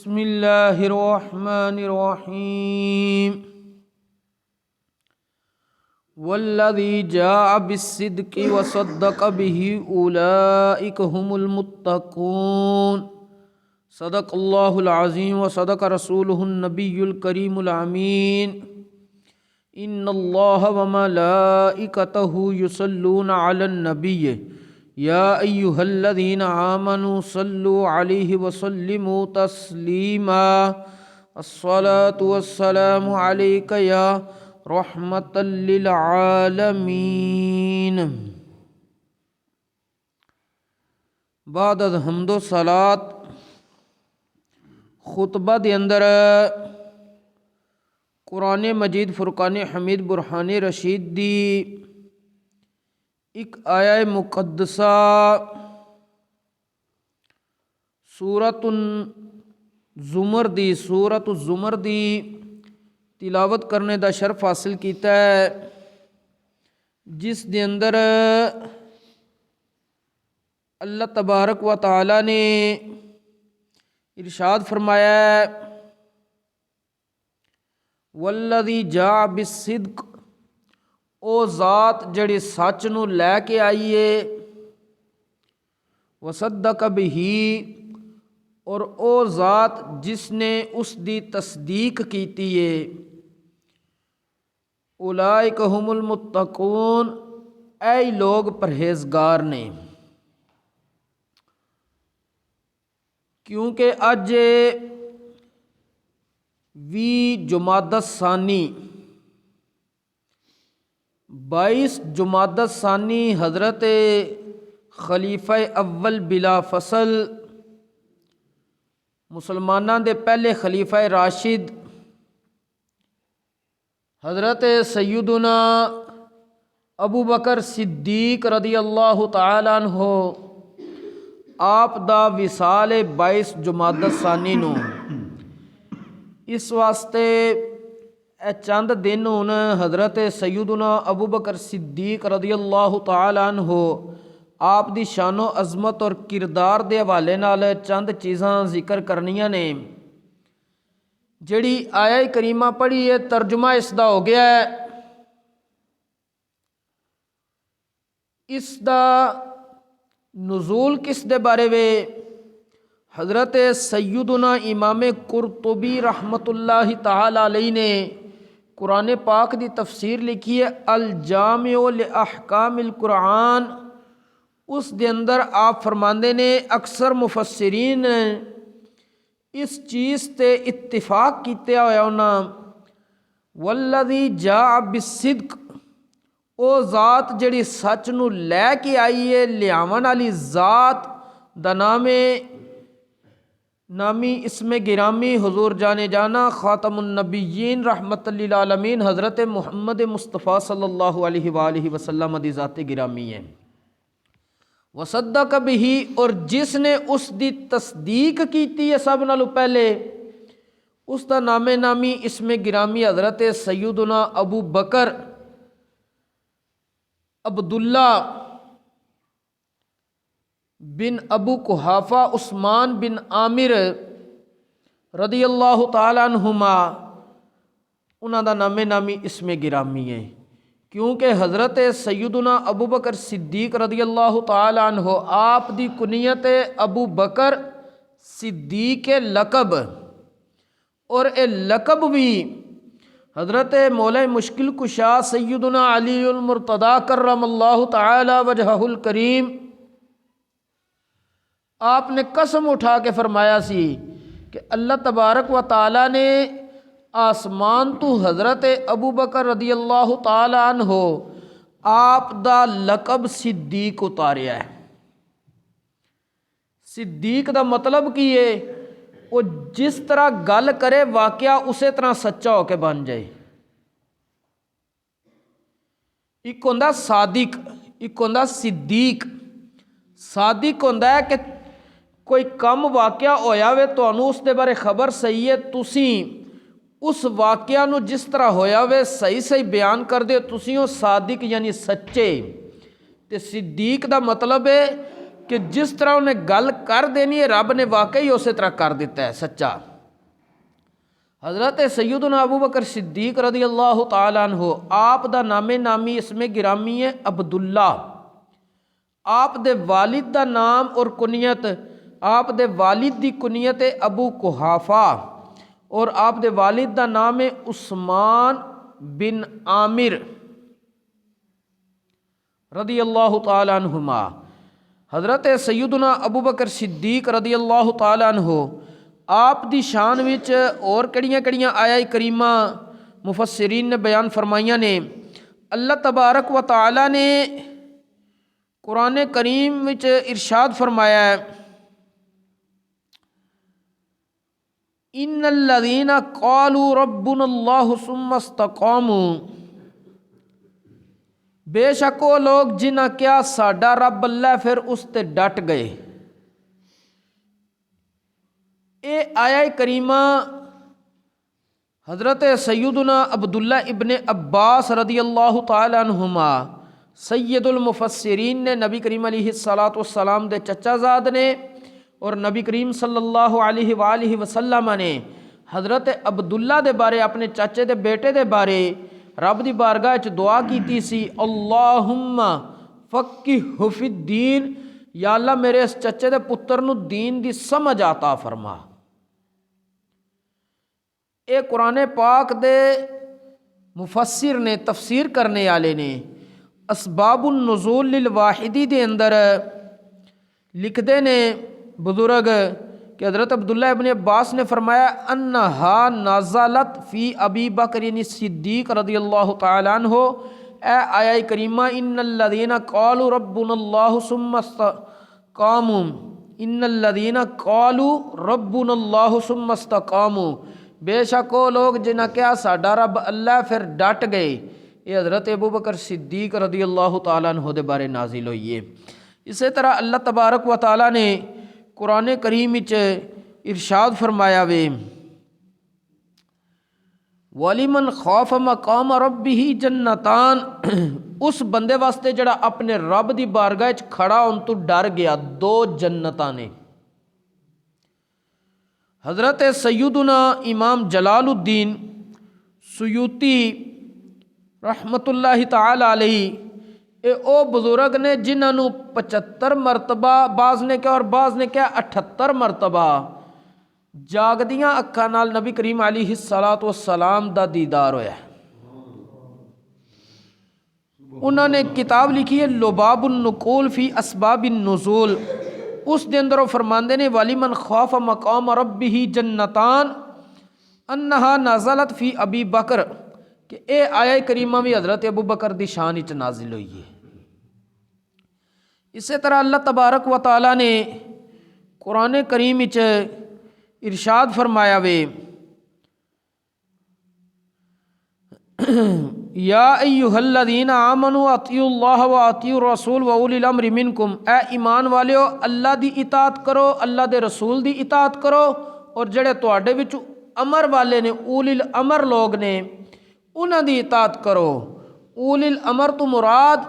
بسم اللہ الرحمن الرحیم والذی جاء بالصدق وصدق به اولئک هم المتقون صدق اللہ العظیم وصدق رسولہ النبی الکریم الامین ان اللہ وملائکتہ یصلون علی النبی یا ایہا الذین آمنوا صلوا علیہ وسلموا تسلیما الصلاة والسلام علیک یا رحمۃ للعالمین۔ بعد از حمد و صلات خطبہ دے اندر قرآن مجید فرقان حمید برہان رشید دی ایک آیہ مقدسہ سورۃ الزمر دی تلاوت کرنے دا شرف حاصل کیتا ہے، جس دے اندر اللہ تبارک و تعالی نے ارشاد فرمایا ہے والذی جاء بالصدق، او ذات جڑی سچ نو لے کے آئیے، وصدق بہی، اور او ذات جس نے اس دی تصدیق کیتی ہے، اولئک هم المتقون، اے لوگ پرہیزگار نے۔ کیونکہ اج 20 جمادی الثانی 22 جمادی الثانی حضرت خلیفہ اول بلا فصل مسلمانوں دے پہلے خلیفہ راشد حضرت سیدنا ابو بکر صدیق رضی اللہ تعالی عنہ آپ دا وصال 22 جمادی الثانی نو، اس واسطے چند دن ہن حضرت سیدنا ابو بکر صدیق رضی اللہ تعالی عنہ آپ دی شان و عظمت اور کردار دے حوالے نال چند چیزاں ذکر کرنیاں نے۔ جڑی آیہ کریمہ پڑھی ہے ترجمہ اس دا ہو گیا ہے، اس دا نزول کس دے بارے وے؟ حضرت سیدنا امام قرطبی رحمۃ اللہ تعالی علیہ نے قرآن پاک دی تفسیر لکھی ہے الجامع لاحکام القرآن، اس دے اندر آپ فرماندے نے اکثر مفسرین اس چیز تے اتفاق کیتے ہویا انہاں والذی جاء بالصدق، او ذات جڑی سچ نو لے کے آئی ہے، لیاون والی ذات دا نامی اسم گرامی حضور جانے جانا خاتم النبیین رحمت للعالمین حضرت محمد مصطفیٰ صلی اللہ علیہ وآلہ وسلم دی ذات گرامی ہے۔ وصدق بہی، اور جس نے اس دی تصدیق کیتی ہے سب نالوں پہلے، اس دا نامی اسم گرامی حضرت سیدنا ابو بکر عبداللہ بن ابو قحافہ عثمان بن عامر رضی اللہ تعالی عنہما، انہاں دا نامی اسم گرامی ہے، کیونکہ حضرت سیدنا ابو بکر صدیق رضی اللہ تعالی عنہ آپ دی کنیت ابو بکر صدیق لقب، اور اے لقب بھی حضرت مولا مشکل کشا سیدنا علی المرتضی کرم اللہ تعالی وجہہ الکریم، آپ نے قسم اٹھا کے فرمایا سی کہ اللہ تبارک و تعالی نے آسمان تو حضرت ابو بکر رضی اللہ تعالی عنہ آپ دا لقب صدیق اتاریا ہے۔ صدیق دا مطلب کی ہے وہ جس طرح گل کرے واقعہ اسی طرح سچا ہو کے بن جائے۔ ایک ہوندا صادق، ایک ہوندا صدیق۔ صادق ہوندا ہے کہ کوئی کم واقعہ ہویا وے تانوں اس دے بارے خبر صحیح ہے، تسی اس واقعہ نو جس طرح ہویا وے صحیح بیان کر دے، تسی ہو صادق یعنی سچے۔ تے صدیق دا مطلب ہے کہ جس طرح انہیں گل کر دینی ہے رب نے واقعی اسی طرح کر دیتا ہے، سچا۔ حضرت سیدنا ابو بکر صدیق رضی اللہ تعالیٰ عنہ آپ دا نام نامی اس میں گرامی ہے عبداللہ. آپ دے والد دا نام اور کنیت، آپ دے والد دی کنیت ہے ابو قحافہ، اور آپ دے والد دا نام ہے عثمان بن عامر رضی اللہ تعالیٰ عنہما. حضرت سیدنا ابو بکر صدیق رضی اللہ تعالیٰ عنہ آپ دی شان وچ اور کڑیاں آیا کریمہ مفسرین نے بیان فرمائیاں نے. اللہ تبارک و تعالیٰ نے قرآن کریم وچ ارشاد فرمایا ہے ان الذین قالوا ربنا اللہ ثم استقاموا، بے شک وہ لوگ جنہاں کیا ساڈا رب اللہ پھر اس تے ڈٹ گئے. اے آیا کریمہ حضرت سیدنا عبداللہ ابن عباس رضی اللہ تعالی عنہما سید المفسرین نے نبی کریم علیہ السلام دے چچا زاد نے، اور نبی کریم صلی اللہ علیہ وآلہ وسلم نے حضرت عبداللہ دے بارے اپنے چاچے دے بیٹے دے بارے رب دی بارگاہ وچ دعا کیتی سی اللہم فقہہ فی الدین، یا اللہ میرے اس چچے دے پتر نو دین دی سمجھ عطا فرما. اے قرآن پاک دے مفسر نے تفسیر کرنے والے نے اسباب النزول للواحدی دے اندر لکھدے نے بزرگ کہ حضرت عبداللہ ابن عباس نے فرمایا انہا نازلت فی ابی بکر صدیق رضی اللہ تعالی عنہ. اے آیا کریمہ ان الذین قالوا ربنا اللہ ثم استقاموا، ان الذین قالوا ربنا اللہ ثم استقاموا، بے شک وہ لوگ جنہاں کیا ساڈا رب اللہ پھر ڈٹ گئے. یہ حضرت ابو بکر صدیق رضی اللہ تعالیٰ عنہ دے بارے نازل ہوئی ہے. اسی طرح اللہ تبارک و تعالیٰ نے قرآن کریم وچ ارشاد فرمایا وے وَلِمَنْ خَافَ مَقَامَ رَبِّهِ جَنَّتَانِ، اس بندے واسطے جڑا اپنے رب دی بارگاہ وچ کھڑا ہون تو ڈر گیا، دو جنتاں نے. حضرت سیدنا امام جلال الدین سیوطی رحمت اللہ تعالی علیہ اے او بزرگ نے جنہاں نو 75 مرتبہ، بعض نے کہا اور بعض نے کہا 78 مرتبہ جاگدیاں اکھاں نال نبی کریم علیہ السلام دا دیدار ہویا ہے. انہوں نے کتاب لکھی ہے لباب النقول فی اسباب النزول، اس دے اندر وہ فرماندے نے وَلِمَنْ خَافَ مَقَامَ رَبِّهِ جَنَّتَانِ انہا نازلت فی ابی بکر، کہ اے آیہ کریمہ بھی حضرت ابو بکر دی شان وچ نازل ہوئی ہے. اسی طرح اللہ تبارک و تعالیٰ نے قرآن کریم وچ ارشاد فرمایا وے یا ایہا الذین آمنوا اطیعوا اللہ و اطیعوا الرسول و اولی الامر منکم، اے ایمان والیو اللہ دی اطاعت کرو، اللہ دے رسول دی اطاعت کرو، اور جڑے تواڈے وچ امر والے نے اولی الامر لوگ نے انہاں دی اطاعت کرو. اولی الامر تو مراد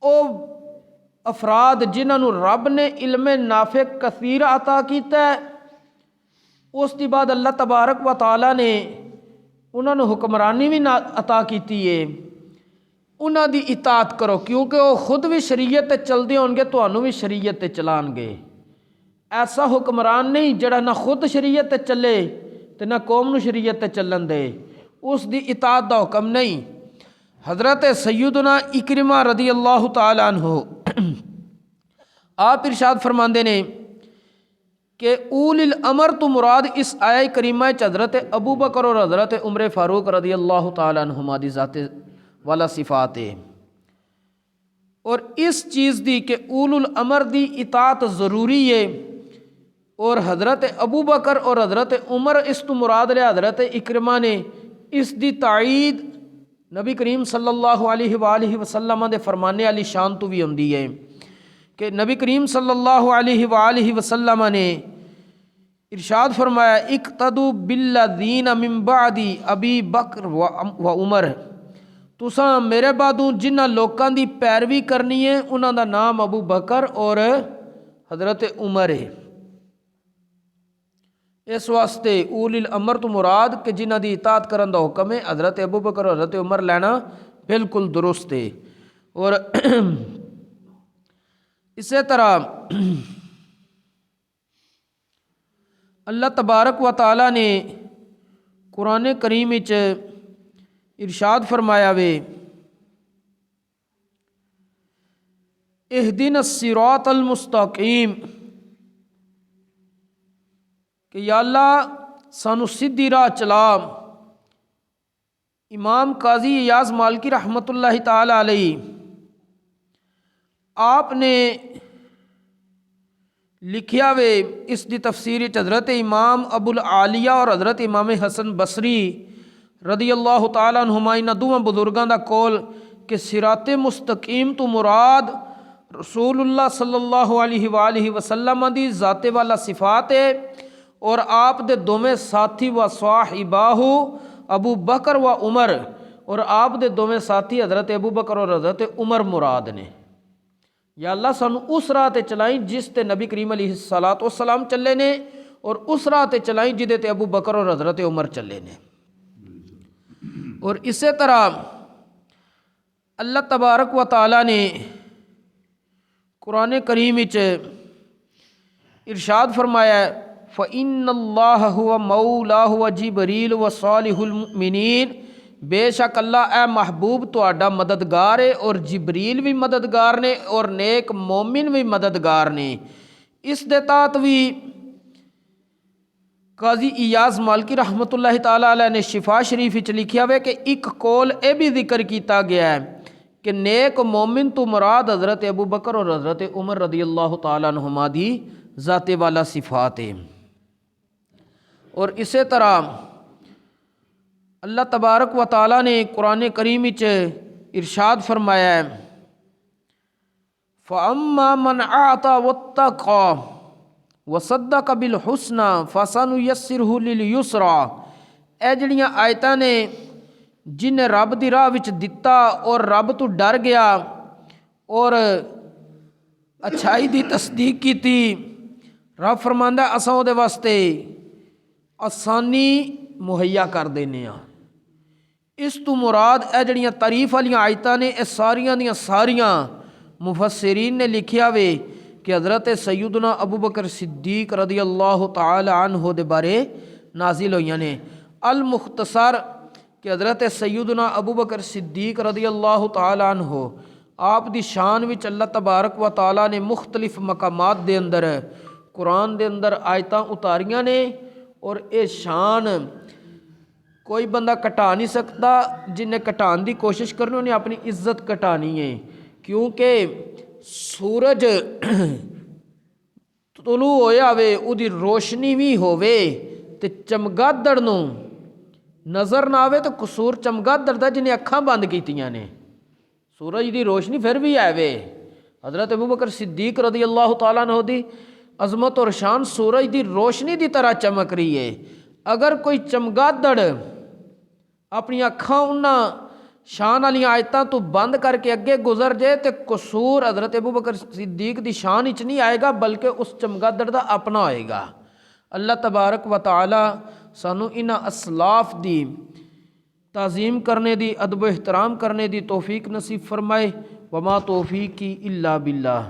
او افراد جنہاں نو رب نے علم نافع کثیر عطا کیتا ہے. اس دی بعد اللہ تبارک و تعالیٰ نے انہاں نو حکمرانی بھی عطا کیتی ہے. انہاں دی اطاعت کرو کیونکہ وہ خود بھی شریعت تے چلدے ہون گے، تانوں بھی شریعت تے چلان گے. ایسا حکمران نہیں جڑا نہ خود شریعت تے چلے تے نہ قوم نو شریعت تے چلن دے، اس دی اطاعت دا حکم نہیں. حضرت سیدنا اکرمہ رضی اللہ تعالی عنہ آپ ارشاد فرماندے نے کہ اولی الامر تو مراد اس آیہ کریمہ حضرت ابو بکر اور حضرت عمر فاروق رضی اللہ تعالی عنہما دی ذات والا صفات ہے. اور اس چیز دی کہ اول الامر دی اطاعت ضروری ہے، اور حضرت ابو بکر اور حضرت عمر اس تو مراد لے حضرت اکرمہ نے اس دی تائید نبی کریم صلی اللہ علیہ وآلہ وسلم دے فرمانے والی شان تو بھی ہوندی ہے کہ نبی کریم صلی اللہ علیہ وآلہ وسلم نے ارشاد فرمایا اقتدوا بالذین من بعدی ابی بکر و عمر، تساں میرے بعدوں جنہاں لوکاں دی پیروی کرنی ہے انہاں دا نام ابو بکر اور حضرت عمر ہے. اس واسطے اولی الامر تو مراد کہ جنہ دی اطاعت کرن دا حکم ہے حضرت ابو بکر اور حضرت عمر لینا بالکل درست ہے۔ اور اسی طرح اللہ تبارک و تعالیٰ نے قرآن کریم وچ ارشاد فرمایا وے اہدنا الصراط المستقیم کہ یا اللہ سانو سیدھی راہ چلا۔ امام قاضی ایاز مالکی رحمۃ اللہ تعالی علیہ آپ نے لکھیا وے اس دی تفسیر حضرت امام ابو العالیہ اور حضرت امام حسن بصری رضی اللہ تعالیٰ عنہما انہاں دوواں بزرگاں دا قول کہ صراط مستقیم تو مراد رسول اللہ صلی اللہ علیہ وآلہ وسلم دی ذات والا صفات ہے، اور آپ دے دوویں ساتھی و صاحباہ ابو بکر و عمر، اور آپ دے دوویں ساتھی حضرت ابو بکر اور حضرت عمر مراد نے۔ یا اللہ سانو اس راہ تے چلائیں جس تے نبی کریم علیہ الصلوۃ والسلام چلے نے، اور اس راہ تے چلائیں جدے تے ابو بکر اور حضرت عمر چلے نے۔ اور اسی طرح اللہ تبارک و تعالیٰ نے قرآن کریم وچ ارشاد فرمایا ہے فَإِنَّ اللَّهَ هُوَ مَوْلَاهُ وَجِبْرِيلُ وَصَالِحُ الْمُؤْمِنِينَ، بے شک اللہ اے محبوب تہاڈا مددگار ہے، اور جبریل بھی مددگار نے، اور نیک مومن بھی مددگار نے۔ اس دے تحت بھی قاضی ایاز مالکی رحمۃ اللہ تعالیٰ علیہ نے شفا شریف وچ لکھیا ہوئے کہ ایک قول اے بھی ذکر کیتا گیا ہے کہ نیک مومن تو مراد حضرت ابو بکر اور حضرت عمر رضی اللہ تعالیٰ عنہما دی ذات والا صفات ہے۔ اور اسی طرح اللہ تبارک و تعالیٰ نے قرآن کریم وچ ارشاد فرمایا ہے فَأَمَّا مَنْ أَعْطَى وَاتَّقَى وَصَدَّقَ بِالْحُسْنَى فَسَنُيَسِّرُهُ لِلْيُسْرَى، اے جڑیاں آیتاں نے جن رب دی راہ وچ دتا اور رب تو ڈر گیا اور اچھائی دی تصدیق کیتی، رب فرماندا ہے اساں دے واسطے آسانی مہیا کر دینے ہاں۔ اس تو مراد اے جڑیاں تعریف والیاں آیتاں نے، اے ساریاں دیاں ساریاں مفسرین نے لکھیا وے کہ حضرت سیدنا ابو بکر صدیق رضی اللہ تعالی عنہ دے بارے نازل ہوئیاں نے۔ المختصر کہ حضرت سیدنا ابو بکر صدیق رضی اللہ تعالی عنہ آپ دی شان وچ اللہ تبارک و تعالی نے مختلف مقامات دے اندر قرآن دے اندر آیتاں اتاریاں نے، اور اے شان کوئی بندہ کٹا نہیں سکتا، جن نے کٹان دی کوشش کرنی انہیں اپنی عزت کٹانی ہے، کیونکہ سورج طلوع ہویا وے اودی روشنی بھی ہووے تے چمگادڑ نو نظر نہ آوے تو قصور چمگادڑ دا جنہیں اکھاں بند کیتیاں نے، سورج دی روشنی پھر بھی آوے۔ حضرت ابو بکر صدیق رضی اللہ تعالیٰ عنہ دی عظمت اور شان سورج دی روشنی دی طرح چمک رہی ہے، اگر کوئی چمگادڑ اپنی اکھاں انہاں شان والی آیتاں تو بند کر کے اگے گزر جائے تو قصور حضرت ابو بکر صدیق دی شان اچ نہیں آئے گا بلکہ اس چمگادڑ دا اپنا آئے گا۔ اللہ تبارک و تعالی سانو انہاں اسلاف دی تعظیم کرنے دی، ادب و احترام کرنے دی توفیق نصیب فرمائے۔ وما توفیقی الا باللہ۔